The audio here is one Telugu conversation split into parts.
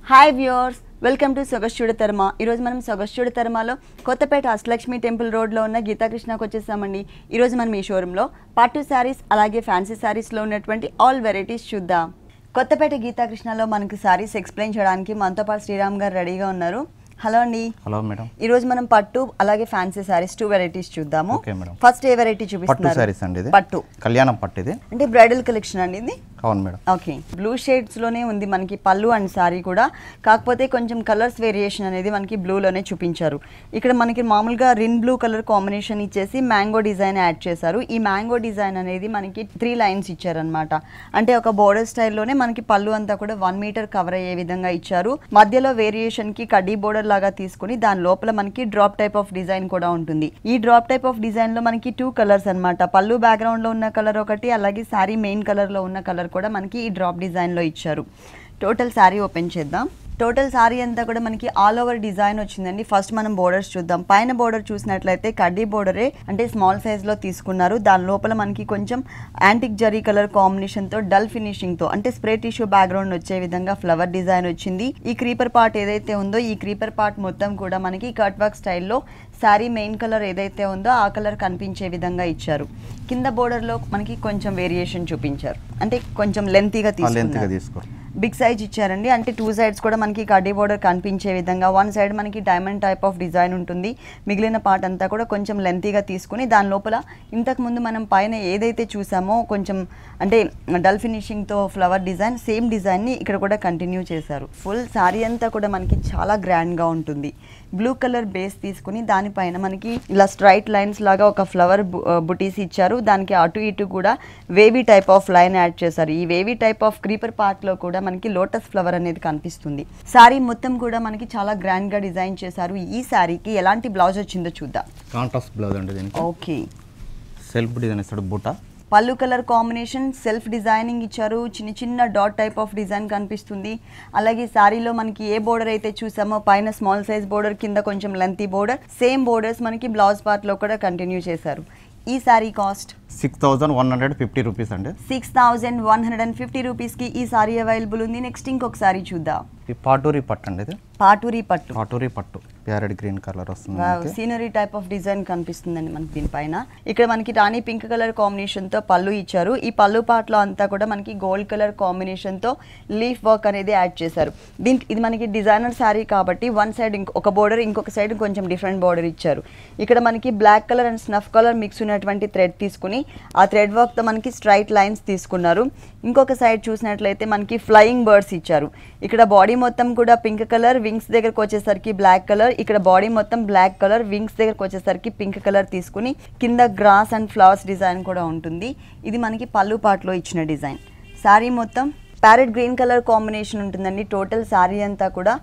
Hi viewers, welcome to Sogasu Chuda Tarama. ఈరోజు మనం సొగస్చూడ తర్మలో కొత్తపేట అష్టలక్ష్మి టెంపుల్ రోడ్లో ఉన్న గీతాకృష్ణకి వచ్చేసామండి. ఈరోజు మనం ఈ షోరూంలో పట్టు శారీస్ అలాగే ఫ్యాన్సీ శారీస్లో ఉన్నటువంటి ఆల్ వెరైటీస్ చూద్దాం. కొత్తపేట గీతాకృష్ణలో మనకి శారీస్ ఎక్స్ప్లెయిన్ చేయడానికి మనతో పాటు శ్రీరామ్ గారు రెడీగా ఉన్నారు. హలో అండి. Hello madam. ఈ రోజు మనం పట్టు అలాగే ఫ్యాన్సీ సారీస్ 2 వెరైటీస్ చూద్దాము. Okay madam. ఫస్ట్ ఏ వెరైటీ చూపిస్తున్నారు? పట్టు సారీస్ అండి. ఇది పట్టు కళ్యాణం పట్టు. ఇది అంటే బ్రైడల్ కలెక్షన్ అండి ఇది. అవును మేడం. ఓకే, బ్లూ షేడ్స్ లోనే ఉంది మనకి పళ్ళు అండ్ సారీ కూడా. కాకపోతే కొంచెం కలర్స్ వేరియేషన్ అనేది మనకి బ్లూలోనే చూపించారు. ఇక్కడ మనకి మామూలుగా రిన్ బ్లూ కలర్ కాంబినేషన్ ఇచ్చేసి మ్యాంగో డిజైన్ యాడ్ చేశారు. ఈ మ్యాంగో డిజైన్ అనేది మనకి 3 లైన్స్ ఇచ్చారనమాట. అంటే ఒక బోర్డర్ స్టైల్లోనే మనకి పళ్ళు అంతా కూడా 1 మీటర్ కవర్ అయ్యే విధంగా ఇచ్చారు. మధ్యలో వేరియేషన్ కి కడ్డీ బోర్డర్ లాగా తీసుకుని దాని లోపల మనకి డ్రాప్ టైప్ ఆఫ్ డిజైన్ కూడా ఉంటుంది. ఈ డ్రాప్ టైప్ ఆఫ్ డిజైన్ లో మనకి 2 కలర్స్ అన్నమాట. పళ్ళు బ్యాక్గ్రౌండ్ లో ఉన్న కలర్ ఒకటి, అలాగే సారీ మెయిన్ కలర్ లో ఉన్న కలర్ కూడా మనకి ఈ డ్రాప్ డిజైన్ లో ఇచ్చారు. టోటల్ సారీ ఓపెన్ చేద్దాం. టోటల్ సారీ అంతా కూడా మనకి ఆల్ ఓవర్ డిజైన్ వచ్చిందండి. ఫస్ట్ మనం బోర్డర్స్ చూద్దాం. పైన బోర్డర్ చూసినట్లయితే కడ్డీ బోర్డరే, అంటే స్మాల్ సైజ్ లో తీసుకున్నారు. దాని లోపల మనకి కొంచెం యాంటిక్ జరీ కలర్ కాంబినేషన్ తో డల్ ఫినిషింగ్ తో అంటే స్ప్రే టిష్యూ బ్యాక్గ్రౌండ్ వచ్చే విధంగా ఫ్లవర్ డిజైన్ వచ్చింది. ఈ క్రీపర్ పార్ట్ ఏదైతే ఉందో ఈ క్రీపర్ పార్ట్ మొత్తం కూడా మనకి కట్ వర్క్ స్టైల్లో శారీ మెయిన్ కలర్ ఏదైతే ఉందో ఆ కలర్ కనిపించే విధంగా ఇచ్చారు. కింద బోర్డర్ లో మనకి కొంచెం వేరియేషన్ చూపించారు, అంటే కొంచెం లెంతీగా తీసుకున్నారు. బిగ్ సైజ్ ఇచ్చారండి. అంటే 2 సైడ్స్ కూడా మనకి కడ్డీ బోర్డర్ కనిపించే విధంగా. 1 సైడ్ మనకి డైమండ్ టైప్ ఆఫ్ డిజైన్ ఉంటుంది. మిగిలిన పార్ట్ అంతా కూడా కొంచెం లెంతీగా తీసుకుని దాని లోపల ఇంతకు ముందు మనం పైన ఏదైతే చూసామో కొంచెం అంటే డల్ ఫినిషింగ్తో ఫ్లవర్ డిజైన్, సేమ్ డిజైన్ని ఇక్కడ కూడా కంటిన్యూ చేశారు. ఫుల్ శారీ అంతా కూడా మనకి చాలా గ్రాండ్గా ఉంటుంది. బ్లూ కలర్ బేస్ తీసుకుని దానిపైన మనకి ఇలా స్ట్రైట్ లైన్స్ లాగా ఒక ఫ్లవర్ బుటీస్ ఇచ్చారు. దానికి అటు ఇటు కూడా wavy type of line add చేశారు. ఈ wavy type of creeper part లో కూడా మనకి లోటస్ ఫ్లవర్ అనేది కనిపిస్తుంది. శారీ మొత్తం కూడా మనకి చాలా గ్రాండ్ గా డిజైన్ చేశారు. ఈ శారీకి ఎలాంటి బ్లౌజ్ వచ్చిందో చూద్దాం. కాంట్రాస్ట్ బ్లౌజ్ అండి దీనికి. ఓకే, సెల్ఫ్ డిజైన్ ఇస్తాడు బూటా. పళ్ళు కలర్ కాంబినేషన్ సెల్ఫ్ డిజైనింగ్ ఇచ్చారు. చిన్న చిన్న డాట్ టైప్ ఆఫ్ డిజైన్ కనిపిస్తుంది. అలాగే శారీలో మనకి ఏ బోర్డర్ అయితే చూసామో పైన స్మాల్ సైజ్ బోర్డర్, కింద కొంచెం లెంతీ బోర్డర్, సేమ్ బోర్డర్స్ మనకి బ్లౌజ్ పార్ట్ లో కూడా కంటిన్యూ చేశారు. ఈ శారీ కాస్ట్ 6150 రూపీస్ అండి. 6150 రూపీస్ కి ఈ సారీ అవైలబుల్ ఉంది. నెక్స్ట్ ఇంకొక సారీ చూద్దాం. ఈ పాటూరి పట్టు అండి. ఇది పాటూరి పట్టు. పాటూరి పట్టు ప్యారెట్ గ్రీన్ కలర్ వస్తుంది. సీనరీ టైప్ ఆఫ్ డిజైన్ కనిపిస్తుందండి మనకి దీనిపైన. ఇక్కడ మనకి రాణి పింక్ కలర్ కాంబినేషన్ తో పళ్ళు ఇచ్చారు. ఈ పళ్ళు పార్ట్ లో అంతా కూడా మనకి గోల్డ్ కలర్ కాంబినేషన్ తో లీఫ్ వర్క్ అనేది యాడ్ చేశారు. ఇది మనకి డిజైనర్ శారీ కాబట్టి వన్ సైడ్ ఒక బోర్డర్, ఇంకొక సైడ్ కొంచెం డిఫరెంట్ బోర్డర్ ఇచ్చారు. ఇక్కడ మనకి black colour and snuff colour mix ఉన్నటువంటి థ్రెడ్ తీసుకుని ఆ థ్రెడ్ వర్క్ తో మనకి స్ట్రైట్ లైన్స్ తీసుకున్నారు. ఇంకొక సైడ్ చూసినట్లయితే మనకి ఫ్లయింగ్ బర్డ్స్ ఇచ్చారు. ఇక్కడ బాడీ మొత్తం కూడా పింక్ కలర్, వింగ్స్ దగ్గరకు వచ్చేసరికి బ్లాక్ కలర్. ఇక్కడ బాడీ మొత్తం బ్లాక్ కలర్, వింగ్స్ దగ్గరకు వచ్చేసరికి పింక్ కలర్ తీసుకుని కింద గ్రాస్ అండ్ ఫ్లవర్స్ డిజైన్ కూడా ఉంటుంది. ఇది మనకి పళ్ళు పార్ట్లో ఇచ్చిన డిజైన్. శారీ మొత్తం ప్యారెట్ గ్రీన్ కలర్ కాంబినేషన్ ఉంటుందండి. టోటల్ శారీ అంతా కూడా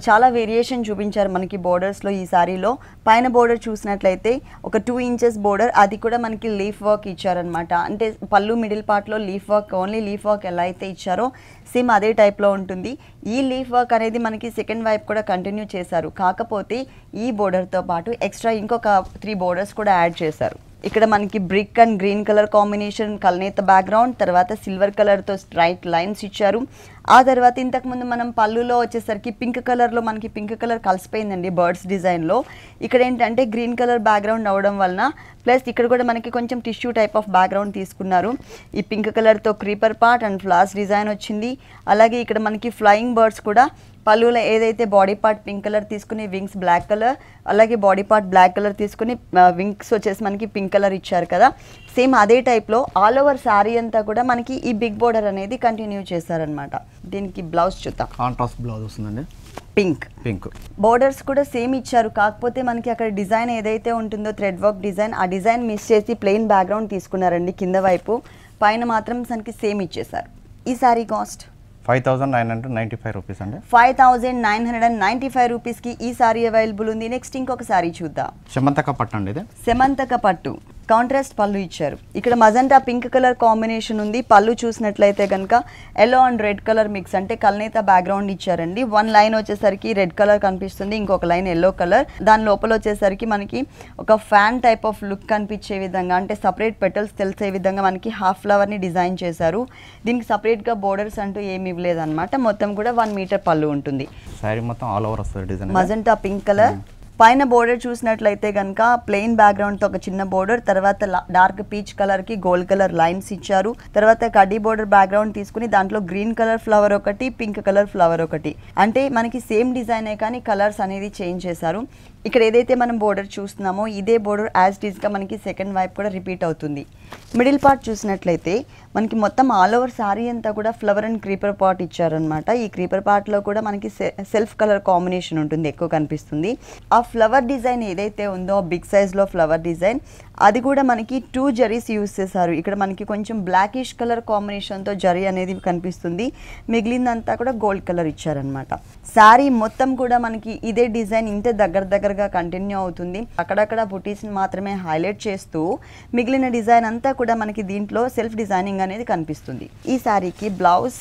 చాలా వేరియేషన్ చూపించారు మనకి బోర్డర్స్లో. ఈ శారీలో పైన బోర్డర్ చూసినట్లయితే ఒక 2 ఇంచెస్ బోర్డర్, అది కూడా మనకి లీఫ్ వర్క్ ఇచ్చారనమాట. అంటే పళ్ళు మిడిల్ పార్ట్లో leaf work, only leaf work ఎలా అయితే ఇచ్చారో సేమ్ అదే టైప్లో ఉంటుంది. ఈ లీఫ్ వర్క్ అనేది మనకి సెకండ్ వైపు కూడా కంటిన్యూ చేశారు. కాకపోతే ఈ బోర్డర్తో పాటు ఎక్స్ట్రా ఇంకొక 3 బోర్డర్స్ కూడా యాడ్ చేశారు. ఇక్కడ మనకి brick and green colour combination, కల్నేత బ్యాక్గ్రౌండ్, తర్వాత సిల్వర్ కలర్తో స్ట్రైట్ లైన్స్ ఇచ్చారు. ఆ తర్వాత ఇంతకుముందు మనం పళ్ళులో వచ్చేసరికి పింక్ కలర్లో మనకి పింక్ కలర్ కలిసిపోయిందండి బర్డ్స్ డిజైన్లో. ఇక్కడ ఏంటంటే గ్రీన్ కలర్ బ్యాక్గ్రౌండ్ అవడం వలన ప్లస్ ఇక్కడ కూడా మనకి కొంచెం టిష్యూ టైప్ ఆఫ్ బ్యాక్గ్రౌండ్ తీసుకున్నారు. ఈ పింక్ కలర్తో creeper part and flowers design వచ్చింది. అలాగే ఇక్కడ మనకి ఫ్లయింగ్ బర్డ్స్ కూడా పళ్ళులో ఏదైతే బాడీ పార్ట్ పింక్ కలర్ తీసుకుని వింగ్స్ బ్లాక్ కలర్, అలాగే బాడీ పార్ట్ బ్లాక్ కలర్ తీసుకుని వింగ్స్ వచ్చేసి మనకి పింక్ కలర్ ఇచ్చారు కదా, సేమ్ అదే టైప్లో ఆల్ ఓవర్ శారీ అంతా కూడా మనకి ఈ బిగ్ బోర్డర్ అనేది కంటిన్యూ చేశారనమాట. దీనికి బ్లౌజ్ చూద్దాం. కాంట్రాస్ట్ బ్లౌజ్ వస్తుందండి. పింక్ బోర్డర్స్ కూడా సేమ్ ఇచ్చారు. కాకపోతే మనకి అక్కడ డిజైన్ ఏదైతే ఉంటుందో థ్రెడ్ వర్క్ డిజైన్, ఆ డిజైన్ మిస్ చేసి ప్లెయిన్ బ్యాక్గ్రౌండ్ తీసుకున్నారండి కింద వైపు. పైన మాత్రం మనకి సేమ్ ఇచ్చేసారు. ఈ శారీ కాస్ట్ 5995 రూపీస్ అండి. 5995 రూపీస్కి ఈ సారీ అవైలబుల్ ఉంది. నెక్స్ట్ ఇంకొక సారీ చూద్దాం. సెమంతక పట్టు అండి. ఇది సెమంతక పట్టు కాంట్రాస్ట్ పళ్ళు ఇచ్చారు. ఇక్కడ మజంటా పింక్ కలర్ కాంబినేషన్ ఉంది. పళ్ళు చూసినట్లయితే కనుక yellow and red colour mix, అంటే కల్నేత బ్యాక్గ్రౌండ్ ఇచ్చారండి. వన్ లైన్ వచ్చేసరికి రెడ్ కలర్ కనిపిస్తుంది, ఇంకొక లైన్ ఎల్లో కలర్. దాని లోపల వచ్చేసరికి మనకి ఒక ఫ్యాన్ టైప్ ఆఫ్ లుక్ కనిపించే విధంగా, అంటే సపరేట్ పెటల్స్ తెలిసే విధంగా మనకి హాఫ్ ఫ్లవర్ని డిజైన్ చేశారు. దీనికి సపరేట్గా బోర్డర్స్ అంటూ ఏమి ఇవ్వలేదన్నమాట. మొత్తం కూడా 1 మీటర్ పళ్ళు ఉంటుంది. సారీ మొత్తం ఆల్ ఓవర్ వస్తుంది డిజైన్. Magenta pink colour. పైన బోర్డర్ చూసినట్లయితే కనుక ప్లెయిన్ బ్యాక్గ్రౌండ్తో ఒక చిన్న బోర్డర్, తర్వాత డార్క్ పీచ్ కలర్కి గోల్డ్ కలర్ లైన్స్ ఇచ్చారు. తర్వాత కడ్డీ బోర్డర్ బ్యాక్గ్రౌండ్ తీసుకుని దాంట్లో గ్రీన్ కలర్ ఫ్లవర్ ఒకటి, పింక్ కలర్ ఫ్లవర్ ఒకటి, అంటే మనకి సేమ్ డిజైనే కానీ కలర్స్ అనేది చేంజ్ చేశారు. ఇక్కడ ఏదైతే మనం బోర్డర్ చూస్తున్నామో ఇదే బోర్డర్ యాజ్ ఇట్ ఈస్గా మనకి సెకండ్ వైపు కూడా రిపీట్ అవుతుంది. మిడిల్ పార్ట్ చూసినట్లయితే మనకి మొత్తం ఆల్ ఓవర్ శారీ అంతా కూడా ఫ్లవర్ అండ్ క్రీపర్ పార్ట్ ఇచ్చారనమాట. ఈ క్రీపర్ పార్ట్లో కూడా మనకి సెల్ఫ్ కలర్ కాంబినేషన్ ఉంటుంది, ఎక్కువ కనిపిస్తుంది. ఆ ఫ్లవర్ డిజైన్ ఏదైతే ఉందో బిగ్ సైజ్లో ఫ్లవర్ డిజైన్, అది కూడా మనకి 2 జరీస్ యూజ్ చేశారు. ఇక్కడ మనకి కొంచెం బ్లాకిష్ కలర్ కాంబినేషన్తో జరీ అనేది కనిపిస్తుంది, మిగిలిందంతా కూడా గోల్డ్ కలర్ ఇచ్చారనమాట. శారీ మొత్తం కూడా మనకి ఇదే డిజైన్ ఇంతే దగ్గరగా కంటిన్యూ అవుతుంది. అక్కడక్కడ బుటీస్ని మాత్రమే హైలైట్ చేస్తూ మిగిలిన డిజైన్ అంతా కూడా మనకి దీంట్లో సెల్ఫ్ డిజైనింగ్ అనేది కనిపిస్తుంది. ఈ శారీకి బ్లౌజ్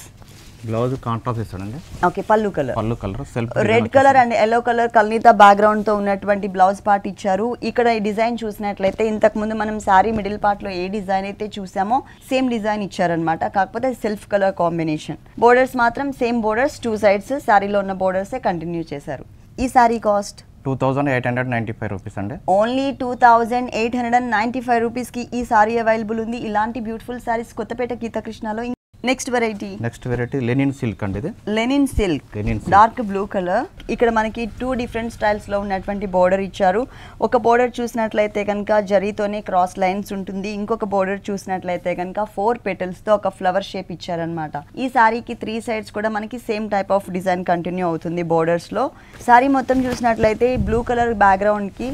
కాంట్రాస్ట్ ఇస్తాడండి. ఓకే, పళ్ళు colour self red colour and yellow colour కల్నీతా బ్యాక్గ్రౌండ్ తో ఉన్నటువంటి బ్లౌజ్ పార్ట్ ఇచ్చారు. ఇక్కడ ఈ డిజైన్ చూసినట్లయితే ఇంతకు ముందు మనం శారీ మిడిల్ పార్ట్ లో ఏ డిజైన్ అయితే చూసామో సేమ్ డిజైన్ ఇచ్చారనమాట, కాకపోతే సెల్ఫ్ కలర్ కాంబినేషన్. బోర్డర్స్ మాత్రం సేమ్ బోర్డర్స్, 2 సైడ్స్ శారీలో ఉన్న బోర్డర్సే కంటిన్యూ చేశారు. ఈ శారీ కాస్ట్ 2895 రూపీస్ అండి. ఓన్లీ 2895 రూపీస్కి ఈ సారీ అవైలబుల్ ఉంది. ఇలాంటి బ్యూటిఫుల్ సారీస్ కొత్తపేట గీతాకృష్ణలో. నెక్స్ట్ వెరైటీ లెనిన్ సిల్క్ అండి. ఇది linen silk dark blue colour. ఇక్కడ మనకి 2 డిఫరెంట్ స్టైల్స్ లో ఉన్నటువంటి బోర్డర్ ఇచ్చారు. ఒక బోర్డర్ చూసినట్లయితే కనుక జరీతోనే క్రాస్ లైన్స్ ఉంటుంది, ఇంకొక బోర్డర్ చూసినట్లయితే కనుక 4 పెటల్స్ తో ఒక ఫ్లవర్ షేప్ ఇచ్చారనమాట. ఈ సారీకి 3 సైడ్స్ కూడా మనకి same type of design continue అవుతుంది బోర్డర్స్ లో. సారీ మొత్తం చూసినట్లయితే బ్లూ కలర్ బ్యాక్గ్రౌండ్ కి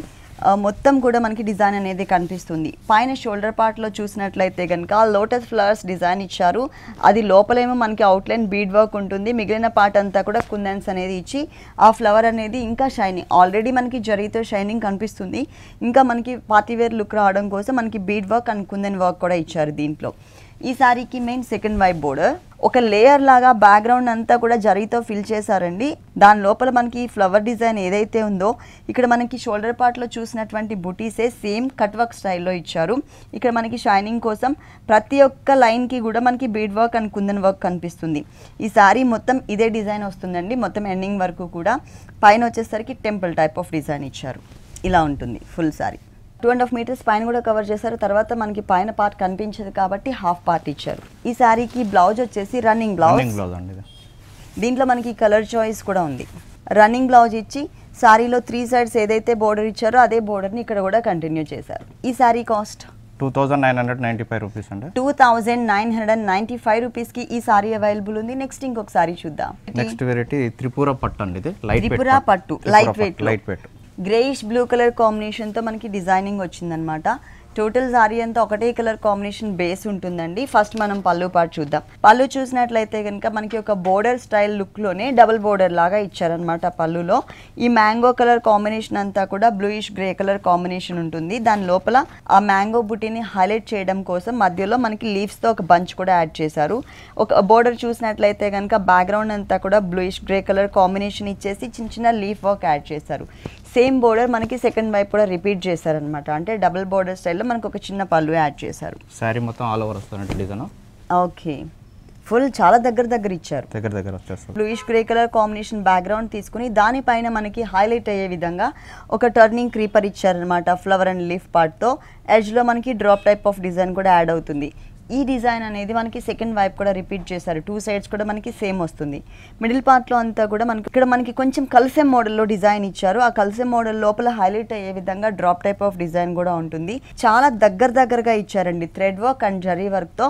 మొత్తం కూడా మనకి డిజైన్ అనేది కనిపిస్తుంది. పైన షోల్డర్ పార్ట్లో చూసినట్లయితే కనుక లోటస్ ఫ్లవర్స్ డిజైన్ ఇచ్చారు. అది లోపలేమో మనకి అవుట్లైన్ బీడ్ వర్క్ ఉంటుంది, మిగిలిన పార్ట్ అంతా కూడా కుందన్స్ అనేది ఇచ్చి ఆ ఫ్లవర్ అనేది ఇంకా షైనింగ్, ఆల్రెడీ మనకి జరీతో షైనింగ్ కనిపిస్తుంది, ఇంకా మనకి పార్టీవేర్ లుక్ రావడం కోసం మనకి bead work and kundan work కూడా ఇచ్చారు దీంట్లో. ఈ సారీకి మెయిన్ సెకండ్ వైపు బోర్డర్ ఒక లేయర్ లాగా బ్యాక్గ్రౌండ్ అంతా కూడా జరీతో ఫిల్ చేశారండి. దాని లోపల మనకి ఫ్లవర్ డిజైన్ ఏదైతే ఉందో ఇక్కడ మనకి షోల్డర్ పార్ట్లో చూసినటువంటి బుటీసే సేమ్ కట్ వర్క్ స్టైల్లో ఇచ్చారు. ఇక్కడ మనకి షైనింగ్ కోసం ప్రతి ఒక్క లైన్కి కూడా మనకి bead work and kundan work కనిపిస్తుంది. ఈ సారీ మొత్తం ఇదే డిజైన్ వస్తుందండి, మొత్తం ఎండింగ్ వరకు కూడా. పైన వచ్చేసరికి టెంపుల్ టైప్ ఆఫ్ డిజైన్ ఇచ్చారు. ఇలా ఉంటుంది ఫుల్ సారీ. 2.5 మీటర్స్ పైన కూడా కవర్ చేశారు. తర్వాత మనకి పైన పార్ట్ కనిపించదు కాబట్టి హాఫ్ పార్ట్ ఇచ్చారు. ఈ శారీకి బ్లౌజ్ వచ్చేసి రన్నింగ్ బ్లౌజ్ అండి. దీంట్లో మనకి కలర్ చాయిస్ కూడా ఉంది. రన్నింగ్ బ్లౌజ్ ఇచ్చి శారీలో 3 సైడ్స్ ఏదైతే బోర్డర్ ఇచ్చారో అదే బోర్డర్ని ఇక్కడ కూడా కంటిన్యూ చేశారు. ఈ శారీ కాస్ట్ 2995 రూపీస్ అండి. 2995 రూపీస్కి ఈ సారీ అవైలబుల్ ఉంది. నెక్స్ట్ ఇంకొక సారీ చూద్దాం. నెక్స్ట్ వెరైటీ త్రిపుర పట్టు అండి. ఇది త్రిపుర పట్టు light weight greyish blue colour కాంబినేషన్తో మనకి డిజైనింగ్ వచ్చిందనమాట. టోటల్ సారీ అంతా ఒకటే కలర్ కాంబినేషన్ బేస్ ఉంటుందండి. ఫస్ట్ మనం పళ్ళు పార్ట్ చూద్దాం. పళ్ళు చూసినట్లయితే కనుక మనకి ఒక బోర్డర్ స్టైల్ లుక్లోనే డబుల్ బోర్డర్ లాగా ఇచ్చారనమాట పళ్ళులో. ఈ మ్యాంగో కలర్ కాంబినేషన్ అంతా కూడా బ్లూయిష్ గ్రే కలర్ కాంబినేషన్ ఉంటుంది. దాని లోపల ఆ మ్యాంగో బుటీని హైలైట్ చేయడం కోసం మధ్యలో మనకి లీవ్స్తో ఒక బంచ్ కూడా యాడ్ చేశారు. ఒక బోర్డర్ చూసినట్లయితే కనుక బ్యాక్గ్రౌండ్ అంతా కూడా బ్లూయిష్ గ్రే కలర్ కాంబినేషన్ ఇచ్చేసి చిన్న చిన్న లీఫ్ వర్క్ యాడ్ చేశారు. సేమ్ బోర్డర్ మనకి సెకండ్ వైపు కూడా రిపీట్ చేశారనమాట, అంటే డబుల్ బోర్డర్ స్టైల్లో మనకు ఒక చిన్న పళ్ళు యాడ్ చేశారు. సారీ మొత్తం ఆల్ ఓవర్ వస్తున్నట్టు డిజైన్. ఓకే, ఫుల్ చాలా దగ్గర ఇచ్చారు. దగ్గర వచ్చేస్తారు. Bluish grey colour combination background తీసుకుని దానిపైన మనకి హైలైట్ అయ్యే విధంగా ఒక టర్నింగ్ క్రీపర్ ఇచ్చారనమాట ఫ్లవర్ అండ్ లీఫ్ పార్ట్తో. ఎడ్జ్లో మనకి డ్రాప్ టైప్ ఆఫ్ డిజైన్ కూడా యాడ్ అవుతుంది. ఈ డిజైన్ అనేది మనకి సెకండ్ వైపు కూడా రిపీట్ చేశారు. 2 సైడ్స్ కూడా మనకి సేమ్ వస్తుంది. మిడిల్ పార్ట్లో అంతా కూడా మనకి ఇక్కడ మనకి కొంచెం కల్సెమ్ మోడల్లో డిజైన్ ఇచ్చారు. ఆ కల్సెమ్ మోడల్ లోపల హైలైట్ అయ్యే విధంగా డ్రాప్ టైప్ ఆఫ్ డిజైన్ కూడా ఉంటుంది. చాలా దగ్గరగా ఇచ్చారండి. థ్రెడ్ వర్క్ అండ్ జరీ వర్క్తో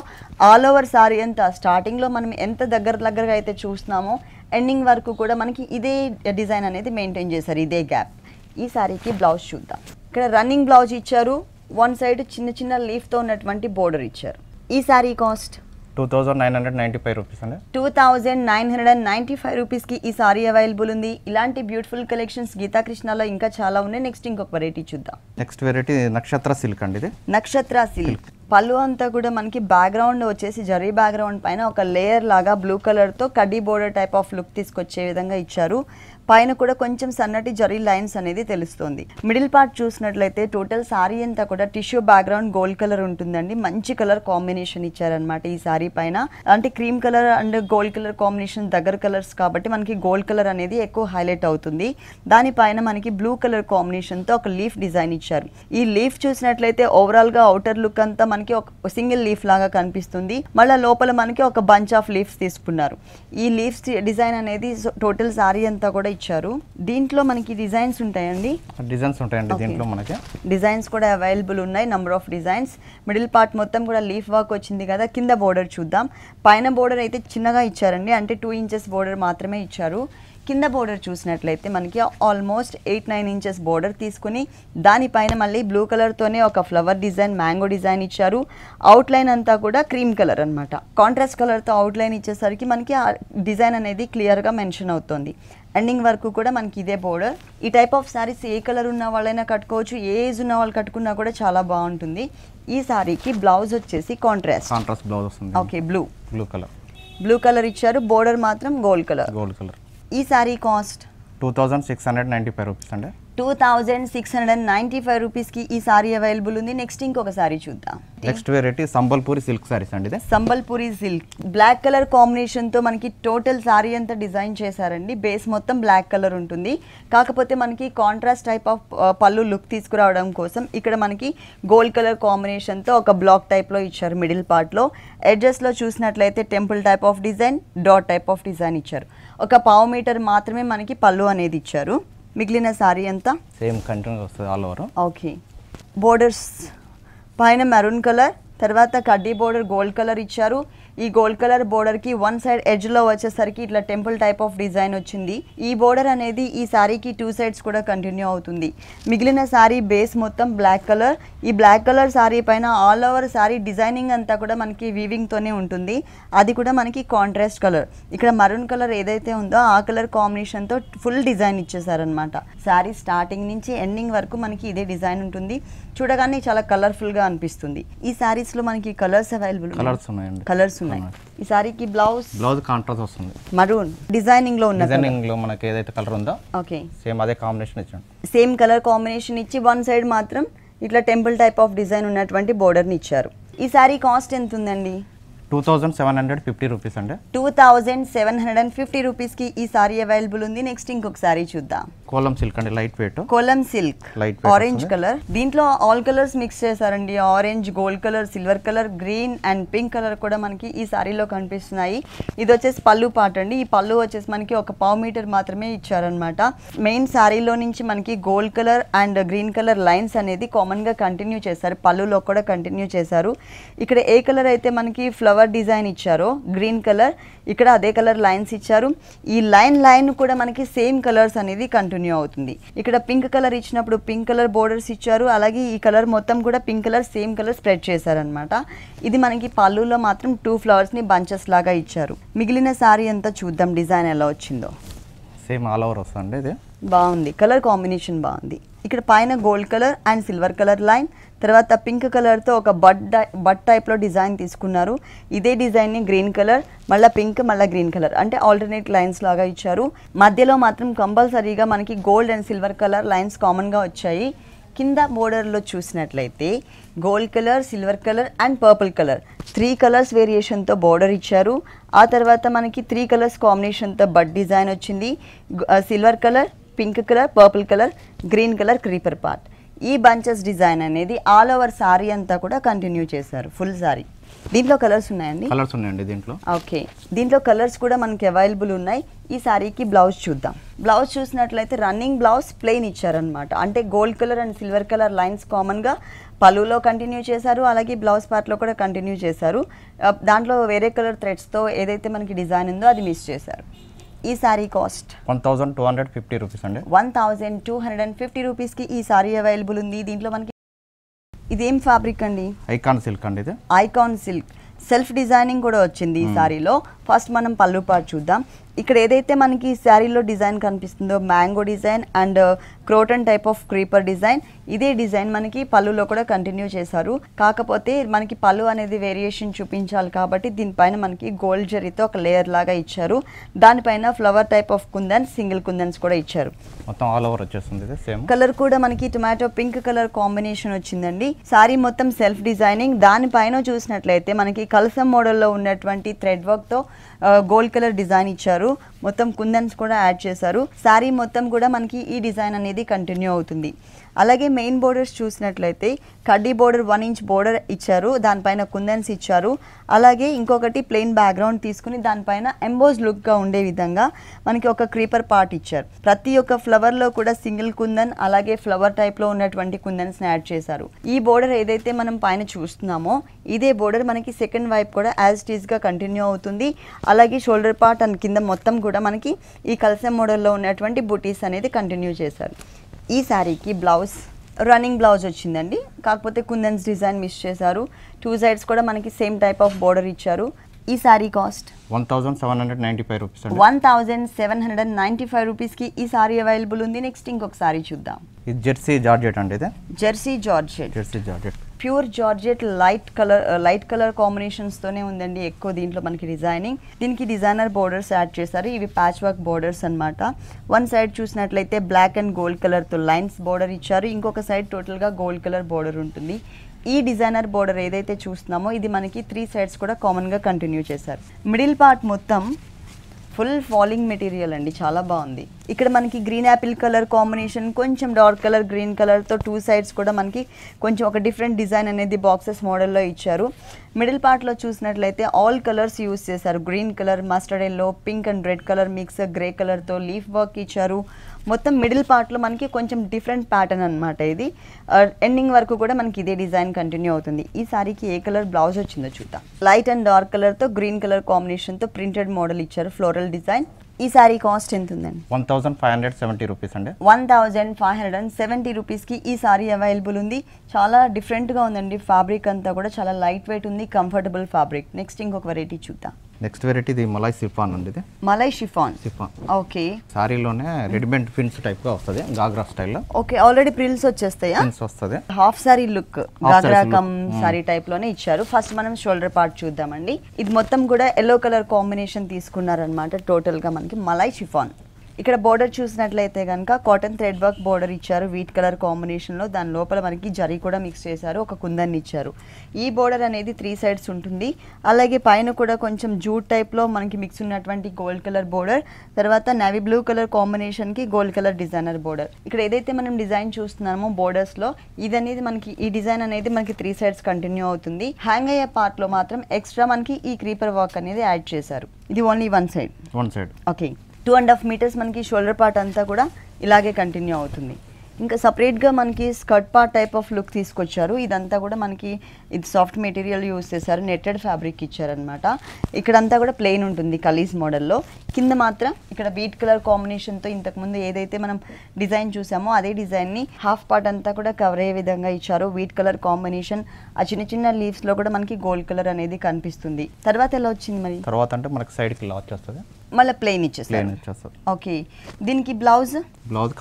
ఆల్ ఓవర్ సారీ అంతా స్టార్టింగ్లో మనం ఎంత దగ్గరగా అయితే చూస్తున్నామో ఎండింగ్ వరకు కూడా మనకి ఇదే డిజైన్ అనేది మెయింటైన్ చేశారు, ఇదే గ్యాప్. ఈ సారీకి బ్లౌజ్ చూద్దాం. ఇక్కడ రన్నింగ్ బ్లౌజ్ ఇచ్చారు. 1 సైడ్ చిన్న లీఫ్తో ఉన్నటువంటి బోర్డర్ ఇచ్చారు. ఈ సారీ కాస్ట్ 2995 రూపీస్ అండి. 2995 రూపీస్కి ఈ సారీ అవైలబుల్ ఉంది. ఇలాంటి బ్యూటిఫుల్ కలెక్షన్స్ గీతా కృష్ణలో ఇంకా చాలా ఉన్నాయి. నెక్స్ట్ ఇంకొక వెరైటీ చూద్దాం. నెక్స్ట్ వెరైటీ నక్షత్ర సిల్క్ అండి. ఇది నక్షత్ర సిల్క్ పళ్ళు అంతా కూడా మనకి బ్యాక్గ్రౌండ్ వచ్చేసి జరీ బ్యాక్గ్రౌండ్ పైన ఒక లేయర్ లాగా బ్లూ కలర్తో కడ్డీ బోర్డర్ టైప్ ఆఫ్ లుక్ తీసుకొచ్చే విధంగా ఇచ్చారు. పైన కూడా కొంచెం సన్నటి జరీ లైన్స్ అనేది తెలుస్తుంది. మిడిల్ పార్ట్ చూసినట్లయితే టోటల్ సారీ అంతా కూడా టిష్యూ బ్యాక్గ్రౌండ్ గోల్డ్ కలర్ ఉంటుందండి. మంచి కలర్ కాంబినేషన్ ఇచ్చారనమాట ఈ సారీ పైన. అంటే cream colour and gold colour combination దగ్గర కలర్స్ కాబట్టి మనకి గోల్డ్ కలర్ అనేది ఎక్కువ హైలైట్ అవుతుంది. దానిపైన మనకి బ్లూ కలర్ కాంబినేషన్తో ఒక లీఫ్ డిజైన్ ఇచ్చారు. ఈ లీఫ్ చూసినట్లయితే ఓవరాల్గా అవుటర్ లుక్ అంతా మనకి ఒక సింగిల్ లీఫ్ లాగా కనిపిస్తుంది. మళ్ళీ లోపల మనకి ఒక బంచ్ ఆఫ్ లీఫ్స్ తీసుకున్నారు. ఈ లీఫ్స్ డిజైన్ అనేది టోటల్ సారీ అంతా కూడా ఇచ్చారు. దీంట్లో మనకి డిజైన్స్ ఉంటాయండి. దీంట్లో మనకి డిజైన్స్ కూడా అవైలబుల్ ఉన్నాయి. Number of designs. Middle part మొత్తం కూడా లీఫ్ వర్క్ వచ్చింది కదా. కింద బోర్డర్ చూద్దాం. పైన బోర్డర్ అయితే చిన్నగా ఇచ్చారండి, అంటే 2 ఇంచెస్ బోర్డర్ మాత్రమే ఇచ్చారు. కింద బోర్డర్ చూసినట్లయితే మనకి ఆల్మోస్ట్ 8-9 ఇంచెస్ బోర్డర్ తీసుకుని దానిపైన మళ్ళీ బ్లూ కలర్తోనే ఒక ఫ్లవర్ డిజైన్, మ్యాంగో డిజైన్ ఇచ్చారు. అవుట్లైన్ అంతా కూడా క్రీమ్ కలర్ అనమాట. కాంట్రాస్ట్ కలర్తో అవుట్లైన్ ఇచ్చేసరికి మనకి ఆ డిజైన్ అనేది క్లియర్గా మెన్షన్ అవుతుంది. ఎండింగ్ వరకు కూడా మనకి ఇదే బోర్డర్. ఈ type of saris A colour ఉన్న వాళ్ళైనా కట్టుకోవచ్చు, ఏ ఏజ్ ఉన్న వాళ్ళు కట్టుకున్నా కూడా చాలా బాగుంటుంది. ఈ శారీకి బ్లౌజ్ వచ్చేసి కాంట్రాస్ట్ బ్లౌజ్ వస్తుంది. ఓకే, బ్లూ కలర్ ఇచ్చారు. బోర్డర్ మాత్రం గోల్డ్ కలర్. ఈ సారీ కాస్ట్ 2695 రూపీస్ అండి. 2695 రూపీస్కి ఈ సారీ అవైలబుల్ ఉంది. నెక్స్ట్ ఇంకొక సారీ చూద్దాం. Next variety Sambalpuri silk saris అండి. ఇది సంబల్పూరి సిల్క్ బ్లాక్ కలర్ కాంబినేషన్తో మనకి టోటల్ సారీ అంతా డిజైన్ చేశారండి. బేస్ మొత్తం బ్లాక్ కలర్ ఉంటుంది. కాకపోతే మనకి కాంట్రాస్ట్ టైప్ ఆఫ్ పళ్ళు లుక్ తీసుకురావడం కోసం ఇక్కడ మనకి గోల్డ్ కలర్ కాంబినేషన్తో ఒక బ్లాక్ టైప్లో ఇచ్చారు. మిడిల్ పార్ట్లో ఎడ్జెస్లో చూసినట్లయితే temple type of design, dot type of design ఇచ్చారు. ఒక పావు మీటర్ మాత్రమే మనకి పళ్ళు అనేది ఇచ్చారు. మిగిలిన సారీ అంతా సేమ్ కంటిన్యూ వస్తుంది ఆల్ ఓవర్. ఓకే, బోర్డర్స్ పైన మెరూన్ కలర్, తర్వాత కడ్డీ బోర్డర్ గోల్డ్ కలర్ ఇచ్చారు. ఈ గోల్డ్ కలర్ బోర్డర్కి వన్ సైడ్ ఎడ్జ్లో వచ్చేసరికి ఇట్లా టెంపుల్ టైప్ ఆఫ్ డిజైన్ వచ్చింది. ఈ బోర్డర్ అనేది ఈ శారీకి 2 సైడ్స్ కూడా కంటిన్యూ అవుతుంది. మిగిలిన శారీ బేస్ మొత్తం బ్లాక్ కలర్. ఈ బ్లాక్ కలర్ శారీ పైన ఆల్ ఓవర్ శారీ డిజైనింగ్ అంతా కూడా మనకి వీవింగ్తోనే ఉంటుంది. అది కూడా మనకి కాంట్రాస్ట్ కలర్. ఇక్కడ మరూన్ కలర్ ఏదైతే ఉందో ఆ కలర్ కాంబినేషన్తో ఫుల్ డిజైన్ ఇచ్చేసారనమాట. శారీ స్టార్టింగ్ నుంచి ఎండింగ్ వరకు మనకి ఇదే డిజైన్ ఉంటుంది. చూడగానే చాలా కలర్ఫుల్గా అనిపిస్తుంది. ఈ శారీస్లో మనకి కలర్స్ అవైలబుల్ కలర్స్ ఉన్నాయి. ఈ సారీకి బ్లౌజ్ కాంట్రాస్ట్ వస్తుంది. మరూన్ డిజైనింగ్ లో మనకి ఏదైతే కలర్ ఉందో ఓకే సేమ్ అదే కాంబినేషన్ ఇచ్చాం. సేమ్ కలర్ కాంబినేషన్ ఇచ్చి వన్ సైడ్ మాత్రం ఇట్లా టెంపుల్ టైప్ ఆఫ్ డిజైన్ ఉన్నటువంటి బోర్డర్ ని ఇచ్చారు. ఈ సారీ కాస్ట్ ఎంత ఉందండి? 2750 రూపీస్ అండి. 2750 రూపీస్కి ఈ సారీ అవైలబుల్ ఉంది. నెక్స్ట్ ఇంకొక సారీ చూద్దాం. కోలం సిల్క్ అండి, light weight. Kolam silk orange colour. దీంట్లో ఆల్ కలర్స్ మిక్స్ చేశారండి. Orange, gold colour, silver colour, green and pink colour కూడా మనకి ఈ సారీలో కనిపిస్తున్నాయి. ఇది వచ్చేసి పళ్ళు పార్ట్ అండి. ఈ పళ్ళు వచ్చేసి మనకి ఒక పావు మీటర్ మాత్రమే ఇచ్చారనమాట. మెయిన్ సారీలో నుంచి మనకి gold colour and green colour lines అనేది కామన్ గా కంటిన్యూ చేశారు. పళ్ళులో కూడా కంటిన్యూ చేశారు. ఇక్కడ ఏ కలర్ అయితే మనకి ఫ్లవర్ డిజైన్ ఇచ్చారో గ్రీన్ కలర్, ఇక్కడ అదే కలర్ లైన్స్ ఇచ్చారు. ఈ లైన్ కూడా మనకి సేమ్ కలర్స్ అనేది కంటిన్యూ అవుతుంది. ఇక్కడ పింక్ కలర్ ఇచ్చినప్పుడు పింక్ కలర్ బోర్డర్స్ ఇచ్చారు. అలాగే ఈ కలర్ మొత్తం కూడా pink colour same colour spread చేశారనమాట. ఇది మనకి పళ్ళులో మాత్రం 2 ఫ్లవర్స్ ని బంచెస్ లాగా ఇచ్చారు. మిగిలిన సారీ అంతా చూద్దాం డిజైన్ ఎలా వచ్చిందో. సేమ్ ఆల్ ఓవర్ వస్తుంది. ఇది బాగుంది, కలర్ కాంబినేషన్ బాగుంది. ఇక్కడ పైన gold colour and silver colour line, తర్వాత పింక్ కలర్తో ఒక బడ్ టైప్లో డిజైన్ తీసుకున్నారు. ఇదే డిజైన్ని గ్రీన్ కలర్, మళ్ళీ పింక్, మళ్ళీ గ్రీన్ కలర్ అంటే ఆల్టర్నేట్ లైన్స్ లాగా ఇచ్చారు. మధ్యలో మాత్రం కంపల్సరీగా మనకి gold and silver colour lines కామన్గా వచ్చాయి. కింద బోర్డర్లో చూసినట్లయితే gold colour, silver colour and purple colour 3 colours వేరియేషన్తో బోర్డర్ ఇచ్చారు. ఆ తర్వాత మనకి 3 కలర్స్ కాంబినేషన్తో బడ్ డిజైన్ వచ్చింది. Silver colour, pink colour, purple colour, green colour creeper part. ఈ బంచెస్ డిజైన్ అనేది ఆల్ ఓవర్ సారీ అంతా కూడా కంటిన్యూ చేశారు. Full sorry. దీంట్లో కలర్స్ ఉన్నాయండి. దీంట్లో ఓకే, దీంట్లో కలర్స్ కూడా మనకి అవైలబుల్ ఉన్నాయి. ఈ సారీకి బ్లౌజ్ చూద్దాం. బ్లౌజ్ చూసినట్లయితే రన్నింగ్ బ్లౌజ్ ప్లెయిన్ ఇచ్చారనమాట. అంటే gold colour and silver colour lines కామన్గా పళ్ళులో కంటిన్యూ చేశారు. అలాగే బ్లౌజ్ పార్ట్లో కూడా కంటిన్యూ చేశారు. దాంట్లో వేరే కలర్ థ్రెడ్స్తో ఏదైతే మనకి డిజైన్ ఉందో అది మిస్ చేశారు. ఈ సారీ కాస్ట్ 1250 రూపీస్ అండి. 1250 రూపీస్కి ఈ సారీ అవైలబుల్ ఉంది. దీంట్లో మనకి ఇదేం ఫ్యాబ్రిక్ అండి? ఐకాన్ సిల్క్ అండి. ఇది ఐకాన్ సిల్క్. సెల్ఫ్ డిజైనింగ్ కూడా వచ్చింది ఈ సారీలో. ఫస్ట్ మనం పళ్ళు పార్ట్ చూద్దాం. ఇక్కడ ఏదైతే మనకి శారీలో డిజైన్ కనిపిస్తుందో mango design and croton type of creeper design, ఇదే డిజైన్ మనకి పళ్ళులో కూడా కంటిన్యూ చేశారు. కాకపోతే మనకి పళ్ళు అనేది వేరియేషన్ చూపించాలి కాబట్టి దీనిపైన మనకి గోల్డ్ జరీతో ఒక లేయర్ లాగా ఇచ్చారు. దానిపైన flower type of kundan, single kundans కూడా ఇచ్చారు. మొత్తం ఆల్ ఓవర్ వచ్చేస్తుంది. సేమ్ కలర్ కూడా మనకి టొమాటో పింక్ కలర్ కాంబినేషన్ వచ్చిందండి. సారీ మొత్తం సెల్ఫ్ డిజైనింగ్. దానిపైన చూసినట్లయితే మనకి కలసం మోడల్లో ఉన్నటువంటి థ్రెడ్ వర్క్ తో గోల్డ్ కలర్ డిజైన్ ఇచ్చారు. మొత్తం కుందన్స్ కూడా యాడ్ చేశారు. సారీ మొత్తం కూడా మనకి ఈ డిజైన్ అనేది కంటిన్యూ అవుతుంది. అలాగే మెయిన్ బోర్డర్స్ చూసినట్లయితే కడ్డీ బోర్డర్ 1 ఇంచ్ బోర్డర్ ఇచ్చారు, దానిపైన కుందన్స్ ఇచ్చారు. అలాగే ఇంకొకటి ప్లెయిన్ బ్యాక్గ్రౌండ్ తీసుకుని దానిపైన ఎంబోజ్ లుక్గా ఉండే విధంగా మనకి ఒక క్రీపర్ పార్ట్ ఇచ్చారు. ప్రతి ఒక్క ఫ్లవర్లో కూడా సింగిల్ కుందన్ అలాగే ఫ్లవర్ టైప్లో ఉన్నటువంటి కుందన్స్ని యాడ్ చేశారు. ఈ బోర్డర్ ఏదైతే మనం పైన చూస్తున్నామో ఇదే బోర్డర్ మనకి సెకండ్ వైపు కూడా యాజ్ ఇట్ ఈస్గా కంటిన్యూ అవుతుంది. అలాగే షోల్డర్ పార్ట్ అండ్ కింద మొత్తం కూడా మనకి ఈ కల్సం మోడల్లో ఉన్నటువంటి బుటీస్ అనేది కంటిన్యూ చేశారు. ఈ శారీకి బ్లౌజ్ రన్నింగ్ బ్లౌజ్ వచ్చిందండి. కాకపోతే కుందన్స్ డిజైన్ మిస్ చేశారు. 2 సైడ్స్ కూడా మనకి సేమ్ టైప్ ఆఫ్ బోర్డర్ ఇచ్చారు. ఈ శారీ కాస్ట్ 1795 రూపీస్ అండి. 1795 రూపీస్కి ఈ శారీ అవైలబుల్ ఉంది. నెక్స్ట్ ఇంకొక శారీ చూద్దాం. ఇది జెర్సీ జార్జెట్ అండి. ఇది jersey georgette, jersey georgette pure georgette light colour కాంబినేషన్స్తోనే ఉందండి ఎక్కువ దీంట్లో మనకి డిజైనింగ్. దీనికి డిజైనర్ బోర్డర్స్ యాడ్ చేశారు. ఇవి ప్యాచ్ వర్క్ బోర్డర్స్ అనమాట. వన్ సైడ్ చూసినట్లయితే బ్లాక్ అండ్ గోల్డ్ కలర్తో లైన్స్ బోర్డర్ ఇచ్చారు. ఇంకొక సైడ్ టోటల్గా గోల్డ్ కలర్ బోర్డర్ ఉంటుంది. ఈ డిజైనర్ బోర్డర్ ఏదైతే చూస్తున్నామో ఇది మనకి 3 సైడ్స్ కూడా కామన్గా కంటిన్యూ చేశారు. మిడిల్ పార్ట్ మొత్తం ఫుల్ ఫాలింగ్ మెటీరియల్ అండి, చాలా బాగుంది. ఇక్కడ మనకి గ్రీన్ యాపిల్ కలర్ కాంబినేషన్, కొంచెం డార్క్ కలర్ గ్రీన్ కలర్తో 2 సైడ్స్ కూడా మనకి కొంచెం ఒక డిఫరెంట్ డిజైన్ అనేది బాక్సెస్ మోడల్లో ఇచ్చారు. మిడిల్ పార్ట్లో చూసినట్లయితే ఆల్ కలర్స్ యూస్ చేశారు. Green colour, mustard yellow, pink and red colour mix, grey కలర్తో లీఫ్ వర్క్ ఇచ్చారు. మొత్తం మిడిల్ పార్ట్లో మనకి కొంచెం డిఫరెంట్ ప్యాటర్న్ అనమాట. ఇది ఎండింగ్ వరకు కూడా మనకి ఇదే డిజైన్ కంటిన్యూ అవుతుంది. ఈ సారీకి ఏ కలర్ బ్లౌజ్ వచ్చిందో చూద్దాం. లైట్ అండ్ డార్క్ కలర్తో గ్రీన్ కలర్ కాంబినేషన్తో ప్రింటెడ్ మోడల్ ఇచ్చారు, ఫ్లోరల్ డిజైన్. ఈ సారీ కాస్ట్ ఎంత ఉందండి? 1570 రూపీస్ అండి. 1570 రూపీస్కి ఈ సారీ అవైలబుల్ ఉంది. చాలా డిఫరెంట్గా ఉందండి. ఫ్యాబ్రిక్ అంతా కూడా చాలా లైట్ వెయిట్ ఉంది, కంఫర్టబుల్ ఫ్యాబ్రిక్. నెక్స్ట్ ఇంకొక వెరైటీ చూద్దాం. నెక్స్ట్ వెరైటీ ఇది మలై షిఫాన్ అండి. ఇది మలై షిఫాన్. ఓకే. సారీలోనే రెడీమేడ్ ప్రిన్స్ టైప్ గా వస్తుంది, గాగ్రా స్టైల్లో. ఓకే, ఆల్రెడీ ప్రిల్స్ వచ్చేస్తాయా? ప్రిన్స్ వస్తుంది. Half sari look ghagra cum sari type లోనే ఇచ్చారు. ఫస్ట్ మనం షోల్డర్ పార్ట్ చూద్దామండి. ఇది మొత్తం కూడా ఎల్లో కలర్ కాంబినేషన్ తీసుకున్నారనమాట. టోటల్ గా మనకి మలై షిఫాన్. ఇక్కడ బోర్డర్ చూసినట్లయితే కనుక కాటన్ థ్రెడ్ వర్క్ బోర్డర్ ఇచ్చారు వీట్ కలర్ కాంబినేషన్లో. దాని లోపల మనకి జరీ కూడా మిక్స్ చేశారు, ఒక కుందన్ని ఇచ్చారు. ఈ బోర్డర్ అనేది 3 సైడ్స్ ఉంటుంది. అలాగే పైన కూడా కొంచెం జూట్ టైప్లో మనకి మిక్స్ ఉన్నటువంటి గోల్డ్ కలర్ బోర్డర్, తర్వాత నేవీ బ్లూ కలర్ కాంబినేషన్కి గోల్డ్ కలర్ డిజైనర్ బోర్డర్. ఇక్కడ ఏదైతే మనం డిజైన్ చూస్తున్నామో బోర్డర్స్లో, ఇది అనేది మనకి ఈ డిజైన్ అనేది మనకి 3 సైడ్స్ కంటిన్యూ అవుతుంది. హ్యాంగ్ అయ్యే పార్ట్లో మాత్రం ఎక్స్ట్రా మనకి ఈ క్రీపర్ వర్క్ అనేది యాడ్ చేశారు. ఇది only one side. Okay. 2.5 metres మనకి షోల్డర్ పార్ట్ అంతా కూడా ఇలాగే కంటిన్యూ అవుతుంది. ఇంకా సపరేట్గా మనకి skirt part type of look తీసుకొచ్చారు. ఇదంతా కూడా మనకి ఇది సాఫ్ట్ మెటీరియల్ యూస్ చేశారు, నెట్టెడ్ ఫ్యాబ్రిక్ ఇచ్చారనమాట. ఇక్కడంతా కూడా ప్లెయిన్ ఉంటుంది కలీజ్ మోడల్లో. కింద మాత్రం ఇక్కడ వీట్ కలర్ కాంబినేషన్తో ఇంతకుముందు ఏదైతే మనం డిజైన్ చూసామో అదే డిజైన్ని హాఫ్ పార్ట్ అంతా కూడా కవర్ అయ్యే విధంగా ఇచ్చారు. వీట్ కలర్ కాంబినేషన్, ఆ చిన్న చిన్న లీవ్స్లో కూడా మనకి గోల్డ్ కలర్ అనేది కనిపిస్తుంది. తర్వాత ఎలా వచ్చింది మరి? తర్వాత అంటే మనకి సైడ్కి ఇలా వచ్చేస్తుంది, మళ్ళీ ప్లెయిన్ ఇచ్చేస్తారు. ఓకే. దీనికి బ్లౌజ్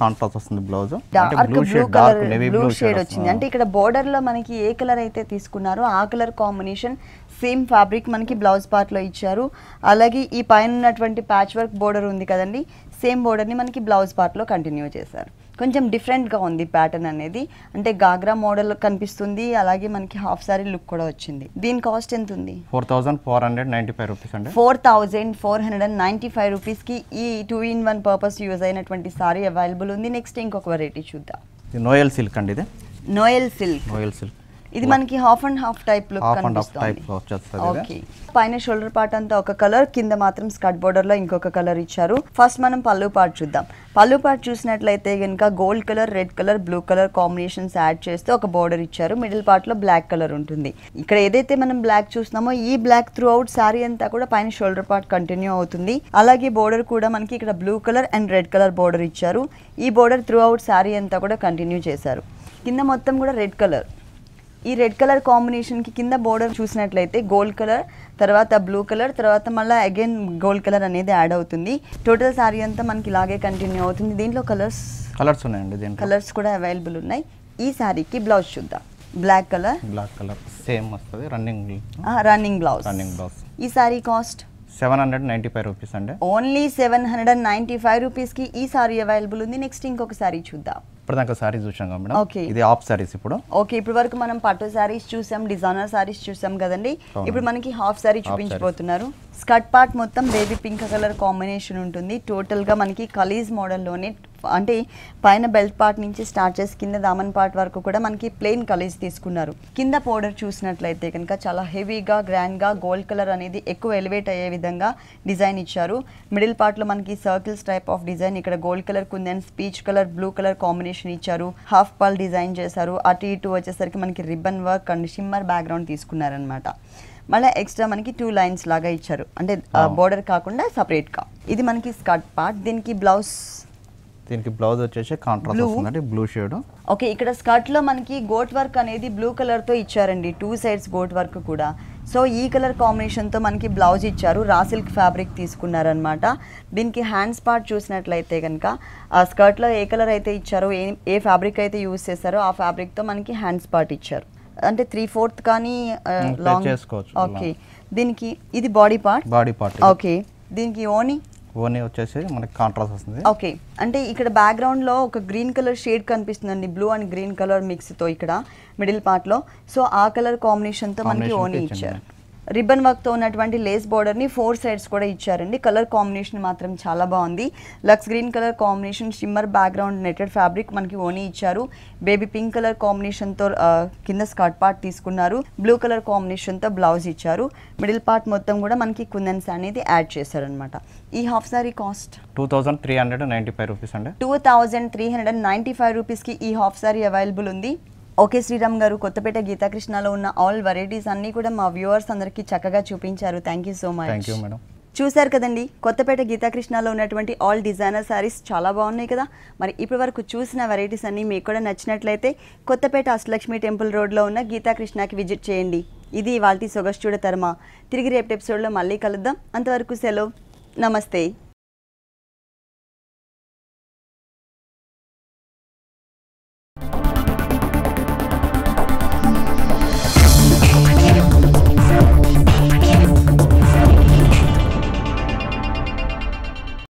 కాంట్రాస్ట్ వస్తుంది. Blouse dark blue colour, blue shade వచ్చింది. అంటే ఇక్కడ బోర్డర్ లో మనకి ఏ కలర్ అయితే తీసుకున్నారో ఆ కలర్ కాంబినేషన్ సేమ్ ఫ్యాబ్రిక్ మనకి బ్లౌజ్ పార్ట్ లో ఇచ్చారు. అలాగే ఈ పైన ఉన్నటువంటి ప్యాచ్ వర్క్ బోర్డర్ ఉంది కదండి, సేమ్ బోర్డర్ ని మనకి బ్లౌజ్ పార్ట్ లో కంటిన్యూ చేశారు. కొంచెం డిఫరెంట్గా ఉంది ప్యాటర్న్ అనేది, అంటే గాగ్రా మోడల్ కనిపిస్తుంది. అలాగే మనకి హాఫ్ సారీ లుక్ కూడా వచ్చింది. దీని కాస్ట్ ఎంత ఉంది? 4495 రూపీస్ అండి. 4495 రూపీస్కి ఈ 2-in-1 పర్పస్ యూజ్ అయినటువంటి సారీ అవైలబుల్ ఉంది. నెక్స్ట్ ఇంకొక వెరైటీ చూద్దాం. నోయల్ సిల్క్ అండి. ఇది నోయల్ సిల్క్. ఇది మనకి half and half type look కనిపిస్తుంది. ఓకే. పైన షోల్డర్ పార్ట్ అంతా ఒక కలర్, కింద మాత్రం స్కర్ట్ బోర్డర్ లో ఇంకొక కలర్ ఇచ్చారు. ఫస్ట్ మనం పళ్ళు పార్ట్ చూద్దాం. పళ్ళు పార్ట్ చూసినట్లయితే కనుక gold colour, red colour, blue colour combinations add చేస్తే ఒక బోర్డర్ ఇచ్చారు. మిడిల్ పార్ట్ లో బ్లాక్ కలర్ ఉంటుంది. ఇక్కడ ఏదైతే మనం బ్లాక్ చూస్తున్నామో ఈ బ్లాక్ త్రూ అవుట్ సారీ అంతా కూడా పైన షోల్డర్ పార్ట్ కంటిన్యూ అవుతుంది. అలాగే బోర్డర్ కూడా మనకి ఇక్కడ blue colour and red colour border ఇచ్చారు. ఈ బోర్డర్ త్రూ అవుట్ సారీ అంతా కూడా కంటిన్యూ చేశారు. కింద మొత్తం కూడా రెడ్ కలర్. ఈ రెడ్ కలర్ కాంబినేషన్ కి కింద బోర్డర్ చూసినట్లయితే గోల్డ్ కలర్, తర్వాత బ్లూ కలర్, తర్వాత మళ్ళీ అగైన్ గోల్డ్ కలర్ అనేది యాడ్ అవుతుంది. టోటల్ సారీ అంతా మనకి ఇలాగే కంటిన్యూ అవుతుంది. దీంట్లో కలర్స్ ఉన్నాయండి, దీంట్లో కలర్స్ కూడా అవైలబుల్ ఉన్నాయి. ఈ సారీకి బ్లౌజ్ చూద్దాం. బ్లాక్ కలర్ సేమ్ వస్తుంది, రన్నింగ్ బ్లౌజ్. ఈ సారీ కాస్ట్ 795 రూపీస్ అండి. ఓన్లీ 795 రూపీస్కి ఈ సారీ అవైలబుల్ ఉంది. నెక్స్ట్ ఇంకొక సారీ చూద్దాం. ఇప్పుడు దాకా సారీస్ చూసాం కదా మేడం. ఓకే, ఇది హాఫ్ సారీస్. ఇప్పుడు వరకు మనం పట్టు సారీస్ చూసాం, డిజైనర్ సారీస్ చూసాం కదండి. ఇప్పుడు మనకి హాఫ్ సారీ చూపించబోతున్నారు. స్కర్ట్ పార్ట్ మొత్తం బేబీ పింక్ కలర్ కాంబినేషన్ ఉంటుంది. టోటల్ గా మనకి కలీజ్ మోడల్లోనే, అంటే పైన బెల్ట్ పార్ట్ నుంచి స్టార్ట్ చేసి కింద దామన్ పార్ట్ వరకు కూడా మనకి ప్లెయిన్ కలీజ్ తీసుకున్నారు. కింద పౌడర్ చూసినట్లయితే కనుక చాలా హెవీగా గ్రాండ్ గా గోల్డ్ కలర్ అనేది ఎక్కువ ఎలివేట్ అయ్యే విధంగా డిజైన్ ఇచ్చారు. మిడిల్ పార్ట్ లో మనకి సర్కిల్స్ టైప్ ఆఫ్ డిజైన్, ఇక్కడ gold colour kundans, peach colour, blue colour combination ఇచ్చారు. హాఫ్ పాల్ డిజైన్ చేశారు. అటు ఇటు వచ్చేసరికి మనకి ribbon work and shimmer background తీసుకున్నారనమాట. మళ్ళీ ఎక్స్ట్రా మనకి 2 లైన్స్ లాగా ఇచ్చారు, అంటే బోర్డర్ కాకుండా సపరేట్ గా. ఇది మనకి స్కర్ట్ పార్ట్. దీనికి బ్లౌజ్ వచ్చేసి కాంట్రాస్ట్ వస్తుంది, బ్లూ షేడ్. ఓకే, ఇక్కడ స్కర్ట్ లో మనకి గోట్ వర్క్ అనేది బ్లూ కలర్ తో ఇచ్చారండి. 2 సైడ్స్ గోట్ వర్క్ కూడా. సో ఈ కలర్ కాంబినేషన్ తో మనకి బ్లౌజ్ ఇచ్చారు. Raw silk fabric తీసుకున్నారనమాట. దీనికి హ్యాండ్స్ పార్ట్ చూసినట్లయితే కనుక ఆ స్కర్ట్ లో ఏ కలర్ అయితే ఇచ్చారో, ఏ ఫ్యాబ్రిక్ అయితే యూజ్ చేశారో ఆ ఫ్యాబ్రిక్ తో మనకి హ్యాండ్స్ పార్ట్ ఇచ్చారు. అంటే 3/4 కానీ లాంగ్ చేసుకోవచ్చు. ఓకే, దీనికి ఇది బాడీ పార్ట్. ఓకే, దీనికి ఓని వచ్చేసి మనకి కాంట్రాస్ట్ వస్తుంది. ఓకే, అంటే ఇక్కడ బ్యాక్గ్రౌండ్ లో ఒక గ్రీన్ కలర్ షేడ్ కనిపిస్తుందండి, blue and green colour mix తో ఇక్కడ మిడిల్ పార్ట్ లో. సో ఆ కలర్ కాంబినేషన్ తో మనకి ఓని ఇచ్చారు. రిబ్బన్ వర్క్ తో ఉన్నటువంటి లేస్ బోర్డర్ ని 4 సైడ్స్ కూడా ఇచ్చారండి. కలర్ కాంబినేషన్ మాత్రం చాలా బాగుంది. లక్స్ green colour combination, shimmer background, netted fabric మనకి ఓని ఇచ్చారు. బేబీ పింక్ కలర్ కాంబినేషన్ తో కింద స్కర్ట్ పార్ట్ తీసుకున్నారు. బ్లూ కలర్ కాంబినేషన్ తో బ్లౌజ్ ఇచ్చారు. మిడిల్ పార్ట్ మొత్తం కూడా మనకి కుందన్స్ అనేది యాడ్ చేశారనమాట. ఈ హాఫ్ సారీ కాస్ట్ 2395 రూపీస్ అండి. 2395 రూపీస్కి ఈ హాఫ్ సారీ అవైలబుల్ ఉంది. ఓకే శ్రీరామ్ గారు, కొత్తపేట గీతాకృష్ణలో ఉన్న ఆల్ వెరైటీస్ అన్నీ కూడా మా వ్యూవర్స్ అందరికీ చక్కగా చూపించారు. Thank you so much. Thank you madam. చూశారు కదండి, కొత్తపేట గీతాకృష్ణలో ఉన్నటువంటి ఆల్ డిజైనర్ శారీస్ చాలా బాగున్నాయి కదా. మరి ఇప్పటి వరకు చూసిన వెరైటీస్ అన్నీ మీకు కూడా నచ్చినట్లయితే కొత్తపేట అష్టలక్ష్మి టెంపుల్ రోడ్లో ఉన్న గీతాకృష్ణకి విజిట్ చేయండి. ఇది ఇవాల్టి సొగసు చూడ తరమా. తిరిగి రేపటి ఎపిసోడ్లో మళ్ళీ కలుద్దాం. అంతవరకు సెలవు, నమస్తే.